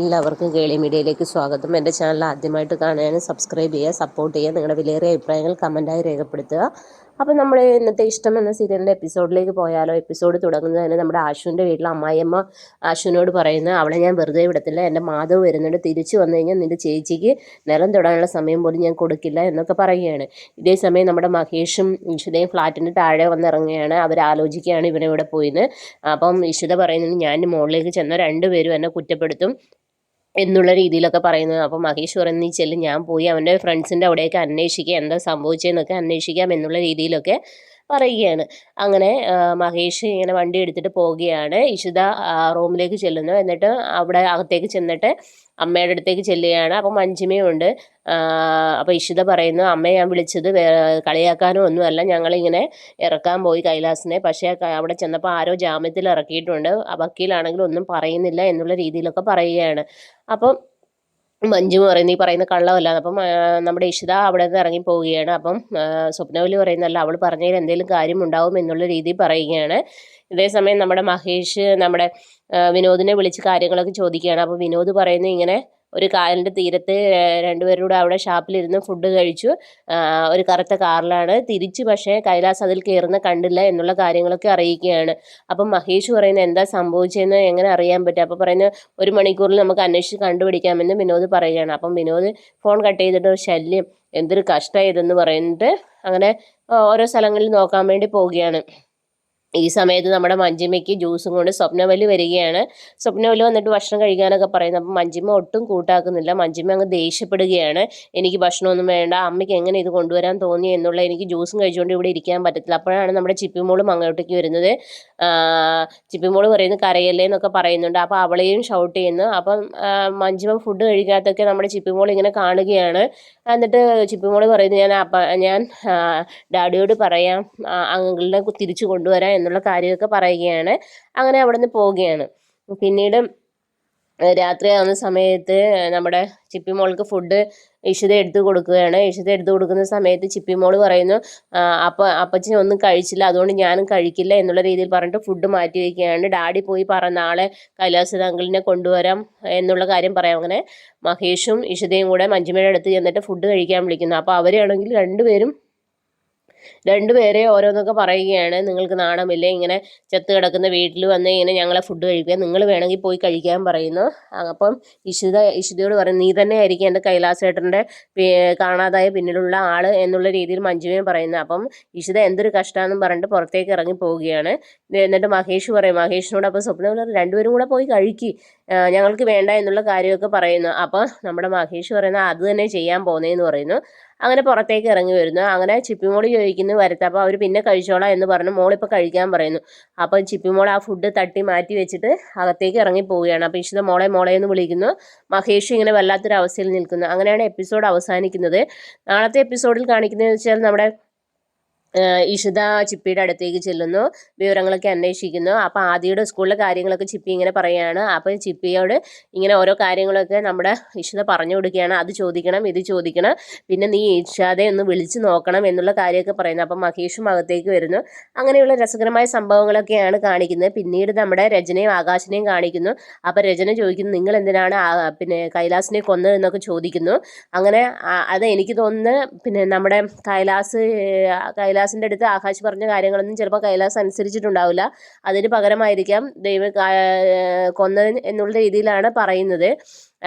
എല്ലാവർക്കും കേളി മീഡിയയിലേക്ക് സ്വാഗതം. എൻ്റെ ചാനൽ ആദ്യമായിട്ട് കാണുകയാണ് സബ്സ്ക്രൈബ് ചെയ്യുക, സപ്പോർട്ട് ചെയ്യുക, നിങ്ങളുടെ വിലയേറിയ അഭിപ്രായങ്ങൾ കമൻറ്റായി രേഖപ്പെടുത്തുക. അപ്പോൾ നമ്മൾ ഇന്നത്തെ ഇഷ്ടം എന്ന സീരിയലിൻ്റെ എപ്പിസോഡിലേക്ക് പോയാലോ. എപ്പിസോഡ് തുടങ്ങുന്നത് തന്നെ നമ്മുടെ ആശുവിൻ്റെ വീട്ടിൽ അമ്മായിയമ്മ ആശുവിനോട് പറയുന്നത്, അവളെ ഞാൻ വെറുതെ വിടത്തില്ല, എൻ്റെ മാധവ് വരുന്നുണ്ട്, തിരിച്ചു വന്നു കഴിഞ്ഞാൽ നിൻ്റെ ചേച്ചിക്ക് നിലം തൊടാനുള്ള സമയം പോലും ഞാൻ കൊടുക്കില്ല എന്നൊക്കെ പറയുകയാണ്. ഇതേ സമയം നമ്മുടെ മഹേഷും ഇഷിതയും ഫ്ലാറ്റിൻ്റെ താഴെ വന്നിറങ്ങുകയാണ്. അവരാലോചിക്കുകയാണ് ഇവനെ ഇവിടെ പോയിന്ന്. അപ്പം ഇഷിത പറയുന്നത്, ഞാൻ മുകളിലേക്ക് ചെന്ന രണ്ടുപേരും എന്നെ കുറ്റപ്പെടുത്തും എന്നുള്ള രീതിയിലൊക്കെ പറയുന്നത്. അപ്പോൾ മഹേഷ് പറയുന്നത്, നീ ചെല്ലും, ഞാൻ പോയി അവൻ്റെ ഫ്രണ്ട്സിൻ്റെ അവിടെയൊക്കെ അന്വേഷിക്കുക, എന്താ സംഭവിച്ചതെന്നൊക്കെ അന്വേഷിക്കാം എന്നുള്ള രീതിയിലൊക്കെ പറയുകയാണ്. അങ്ങനെ മഹേഷ് ഇങ്ങനെ വണ്ടി എടുത്തിട്ട് പോവുകയാണ്. ഇഷിത റൂമിലേക്ക് ചെല്ലുന്നു. എന്നിട്ട് അവിടെ അകത്തേക്ക് ചെന്നിട്ട് അമ്മയുടെ അടുത്തേക്ക് ചെല്ലുകയാണ്. അപ്പം മഞ്ജിമയും ഉണ്ട്. അപ്പോൾ ഇഷിത പറയുന്നു, അമ്മയെ ഞാൻ വിളിച്ചത് കളിയാക്കാനോ ഒന്നുമല്ല, ഞങ്ങളിങ്ങനെ ഇറക്കാൻ പോയി കൈലാസിനെ, പക്ഷേ അവിടെ ചെന്നപ്പോൾ ആരോ ജാമ്യത്തിൽ ഇറക്കിയിട്ടുണ്ട്, വക്കീലാണെങ്കിലും ഒന്നും പറയുന്നില്ല എന്നുള്ള രീതിയിലൊക്കെ പറയുകയാണ്. അപ്പം മഞ്ജു പറയുന്നത്, ഈ പറയുന്ന കള്ളമല്ല. അപ്പം നമ്മുടെ ഇഷിത അവിടെ നിന്ന് ഇറങ്ങി പോവുകയാണ്. അപ്പം സ്വപ്നവലി പറയുന്നല്ല, അവൾ പറഞ്ഞതിൽ എന്തെങ്കിലും കാര്യം ഉണ്ടാവും എന്നുള്ള രീതിയിൽ പറയുകയാണ്. ഇതേസമയം നമ്മുടെ മഹേഷ് നമ്മുടെ വിനോദിനെ വിളിച്ച് കാര്യങ്ങളൊക്കെ ചോദിക്കുകയാണ്. അപ്പോൾ വിനോദ് പറയുന്നത്, ഇങ്ങനെ ഒരു കായലിൻ്റെ തീരത്ത് രണ്ടുപേരുടെ അവിടെ ഷാപ്പിലിരുന്ന് ഫുഡ് കഴിച്ചു, ഒരു കറുത്ത കാറിലാണ് തിരിച്ച്, പക്ഷേ കൈലാസ് അതിൽ കയറുന്ന കണ്ടില്ല എന്നുള്ള കാര്യങ്ങളൊക്കെ അറിയിക്കുകയാണ്. അപ്പം മഹേഷ് പറയുന്നത്, എന്താ സംഭവിച്ചതെന്ന് എങ്ങനെ അറിയാൻ പറ്റും? അപ്പോൾ പറയുന്നത്, 1 മണിക്കൂറിൽ നമുക്ക് അന്വേഷിച്ച് കണ്ടുപിടിക്കാമെന്ന് വിനോദ് പറയുകയാണ്. അപ്പം വിനോദ് ഫോൺ കട്ട് ചെയ്തിട്ട്, ശല്യം, എന്തൊരു കഷ്ടമായി ഇതെന്ന് പറയുന്നിട്ട് അങ്ങനെ ഓരോ സ്ഥലങ്ങളിൽ നോക്കാൻ വേണ്ടി പോവുകയാണ്. ഈ സമയത്ത് നമ്മുടെ മഞ്ജിമയ്ക്ക് ജ്യൂസും കൊണ്ട് സ്വപ്നവല്ലി വരികയാണ്. സ്വപ്നവല്ലി വന്നിട്ട് ഭക്ഷണം കഴിക്കാനൊക്കെ പറയുന്നു. അപ്പം മഞ്ജിമ ഒട്ടും കൂട്ടാക്കുന്നില്ല. മഞ്ജിമ അങ്ങ് ദേഷ്യപ്പെടുകയാണ്. എനിക്ക് ഭക്ഷണമൊന്നും വേണ്ട, അമ്മയ്ക്ക് എങ്ങനെ ഇത് കൊണ്ടുവരാൻ തോന്നി എന്നുള്ള, എനിക്ക് ജ്യൂസും കഴിച്ചുകൊണ്ട് ഇവിടെ ഇരിക്കാൻ പറ്റത്തില്ല. അപ്പോഴാണ് നമ്മുടെ ചിപ്പിമോളും അങ്ങോട്ടേക്ക് വരുന്നത്. ചിപ്പിമോള് പറയുന്നത്, കരയല്ലേ എന്നൊക്കെ പറയുന്നുണ്ട്. അപ്പോൾ അവളെയും ഷൗട്ട് ചെയ്യുന്നു. അപ്പം മഞ്ജിമ ഫുഡ് കഴിക്കാത്തൊക്കെ നമ്മുടെ ചിപ്പിമോൾ ഇങ്ങനെ കാണുകയാണ്. എന്നിട്ട് ചിപ്പിമോള് പറയുന്നത്, ഞാൻ ഡാഡിയോട് പറയാം, അങ്കിളിനെ തിരിച്ചു കൊണ്ടുവരാം എന്നുള്ള കാര്യമൊക്കെ പറയുകയാണ്. അങ്ങനെ അവിടെ നിന്ന് പോവുകയാണ്. പിന്നീട് രാത്രിയാവുന്ന സമയത്ത് നമ്മുടെ ചിപ്പിമോൾക്ക് ഫുഡ് ഇഷിത എടുത്തു കൊടുക്കുകയാണ്. ഇഷിത എടുത്തു കൊടുക്കുന്ന സമയത്ത് ചിപ്പിമോൾ പറയുന്നു, അപ്പച്ചൻ ഒന്നും കഴിച്ചില്ല, അതുകൊണ്ട് ഞാനും കഴിക്കില്ല എന്നുള്ള രീതിയിൽ പറഞ്ഞിട്ട് ഫുഡ് മാറ്റി വയ്ക്കുകയാണ്. ഡാഡി പോയി നാളെ കൈലാസ് അങ്കിളിനെ കൊണ്ടുവരാം എന്നുള്ള കാര്യം പറയാം. അങ്ങനെ മഹേഷും ഇഷിതയും കൂടെ മഞ്ജിമയുടെ അടുത്ത് ചെന്നിട്ട് ഫുഡ് കഴിക്കാൻ വിളിക്കുന്നു. അപ്പോൾ അവരാണെങ്കിൽ രണ്ടുപേരെ ഓരോന്നൊക്കെ പറയുകയാണ്. നിങ്ങൾക്ക് നാണമില്ലേ, ഇങ്ങനെ ചത്ത് കിടക്കുന്ന വീട്ടിൽ വന്ന് ഇങ്ങനെ ഞങ്ങളെ ഫുഡ് കഴിക്കുക, നിങ്ങൾ വേണമെങ്കിൽ പോയി കഴിക്കാൻ പറയുന്നു. അപ്പം ഇഷിതയോട് പറയും, നീ തന്നെ ആയിരിക്കും എൻ്റെ കൈലാസേട്ടൻ്റെ കാണാതായ പിന്നിലുള്ള ആൾ എന്നുള്ള രീതിയിൽ മഞ്ജുവയും പറയുന്നു. അപ്പം ഇഷിത എന്തൊരു കഷ്ടമാണെന്നും പറഞ്ഞിട്ട് പുറത്തേക്ക് ഇറങ്ങി പോവുകയാണ്. എന്നിട്ട് മഹേഷ് പറയും, മഹേഷിനോട് അപ്പോൾ സ്വപ്നം രണ്ടുപേരും കൂടെ പോയി കഴിക്കി, ഞങ്ങൾക്ക് വേണ്ട എന്നുള്ള കാര്യമൊക്കെ പറയുന്നു. അപ്പോൾ നമ്മുടെ മഹേഷ് പറയുന്നത്, അത് തന്നെ ചെയ്യാൻ പോകുന്നതെന്ന് പറയുന്നു. അങ്ങനെ പുറത്തേക്ക് ഇറങ്ങി വരുന്നു. അങ്ങനെ ചിപ്പിമോള് ചോദിക്കുന്നു, വരട്ടെ, അപ്പോൾ അവർ പിന്നെ കഴിച്ചോളാം എന്ന് പറഞ്ഞു മോളിപ്പോൾ കഴിക്കാൻ പറയുന്നു. അപ്പോൾ ചിപ്പിമോൾ ആ ഫുഡ് തട്ടി മാറ്റി വെച്ചിട്ട് അകത്തേക്ക് ഇറങ്ങി പോവുകയാണ്. അപ്പോൾ ഇഷിത മോളെ എന്ന് വിളിക്കുന്നു. മഹേഷ് ഇങ്ങനെ വല്ലാത്തൊരു അവസ്ഥയിൽ നിൽക്കുന്നു. അങ്ങനെയാണ് എപ്പിസോഡ് അവസാനിക്കുന്നത്. നാളത്തെ എപ്പിസോഡിൽ കാണിക്കുന്നതെന്ന് വെച്ചാൽ നമ്മുടെ ഇഷിത ചിപ്പിയുടെ അടുത്തേക്ക് ചെല്ലുന്നു, വിവരങ്ങളൊക്കെ അന്വേഷിക്കുന്നു. അപ്പോൾ ആദിയുടെ സ്കൂളിലെ കാര്യങ്ങളൊക്കെ ചിപ്പി ഇങ്ങനെ പറയുകയാണ്. അപ്പോൾ ചിപ്പിയോട് ഇങ്ങനെ ഓരോ കാര്യങ്ങളൊക്കെ നമ്മുടെ ഇഷിത പറഞ്ഞു കൊടുക്കുകയാണ്. അത് ചോദിക്കണം, ഇത് ചോദിക്കണം, പിന്നെ നീ ഇഷാദെ ഒന്ന് വിളിച്ച് നോക്കണം എന്നുള്ള കാര്യമൊക്കെ പറയുന്നു. അപ്പം മഹേഷും അകത്തേക്ക് വരുന്നു. അങ്ങനെയുള്ള രസകരമായ സംഭവങ്ങളൊക്കെയാണ് കാണിക്കുന്നത്. പിന്നീട് നമ്മുടെ രചനയും ആകാശിനെയും കാണിക്കുന്നു. അപ്പോൾ രചന ചോദിക്കുന്നു, നിങ്ങൾ എന്തിനാണ് പിന്നെ കൈലാസിനെ കൊന്നത് എന്നൊക്കെ ചോദിക്കുന്നു. അങ്ങനെ അത് എനിക്ക് തോന്നുന്നു പിന്നെ നമ്മുടെ കൈലാസിൻ്റെ അടുത്ത് ആകാശ് പറഞ്ഞ കാര്യങ്ങളൊന്നും ചിലപ്പോൾ കൈലാസ് അനുസരിച്ചിട്ടുണ്ടാവില്ല. അതിന് പകരമായിരിക്കാം ദൈവം കൊന്നത് എന്നുള്ള രീതിയിലാണ് പറയുന്നത്.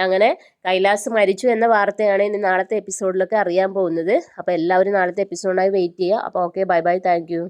അങ്ങനെ കൈലാസ് മരിച്ചു എന്ന വാർത്തയാണ് ഇനി നാളത്തെ എപ്പിസോഡിലൊക്കെ അറിയാൻ പോകുന്നത്. അപ്പോൾ എല്ലാവരും നാളത്തെ എപ്പിസോഡിനായി വെയിറ്റ് ചെയ്യുക. അപ്പോൾ okay, bye bye, thank you.